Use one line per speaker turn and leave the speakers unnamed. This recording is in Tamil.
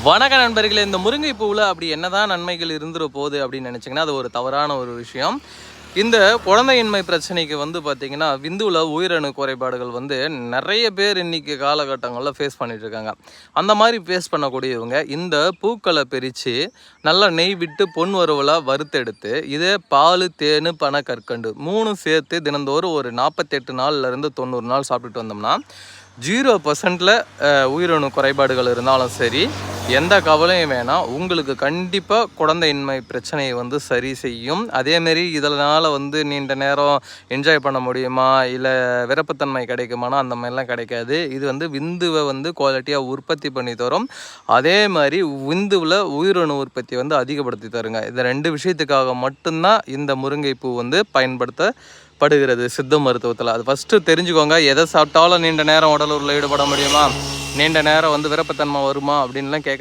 வணக்க நண்பர்களே, இந்த முருங்கை பூவில் அப்படி என்னதான் நன்மைகள் இருந்துட போகுது அப்படின்னு நினச்சிங்கன்னா அது ஒரு தவறான ஒரு விஷயம். இந்த குழந்தையின்மை பிரச்சனைக்கு பார்த்திங்கன்னா விந்துவில் உயிரணு குறைபாடுகள் நிறைய பேர் இன்றைக்கி காலகட்டங்களில் ஃபேஸ் பண்ணிகிட்ருக்காங்க. அந்த மாதிரி ஃபேஸ் பண்ணக்கூடியவங்க இந்த பூக்களை பிரித்து நல்லா நெய் விட்டு பொன் வறுவலாக வறுத்தெடுத்து இதே பால், தேன், பனக்கற்கண்டு 3 சேர்த்து தினந்தோறும் ஒரு 48 நாள்லேருந்து 90 நாள் சாப்பிட்டுட்டு வந்தோம்னா 0%ல் உயிரணு குறைபாடுகள் இருந்தாலும் சரி, எந்த கவலையும் வேணாம். உங்களுக்கு கண்டிப்பாக குழந்தையின்மை பிரச்சனையை சரி செய்யும். அதேமாரி இதனால் நீண்ட நேரம் என்ஜாய் பண்ண முடியுமா, இல்லை விரப்புத்தன்மை கிடைக்குமானா அந்த மாதிரிலாம் கிடைக்காது. இது விந்துவை குவாலிட்டியாக உற்பத்தி பண்ணி தரும். அதே மாதிரி விந்துவில் உயிரணு உற்பத்தி அதிகப்படுத்தி தருங்க. இந்த 2 விஷயத்துக்காக மட்டும்தான் இந்த முருங்கைப்பூ பயன்படுத்தப்படுகிறது சித்த மருத்துவத்தில். அது ஃபஸ்ட்டு தெரிஞ்சுக்கோங்க. எதை சாப்பிட்டாலும் நீண்ட நேரம் உடல் உள்ள ஈடுபட முடியுமா, நீண்ட நேரம் விரப்புத்தன்மை வருமா அப்படின்லாம் கேட்க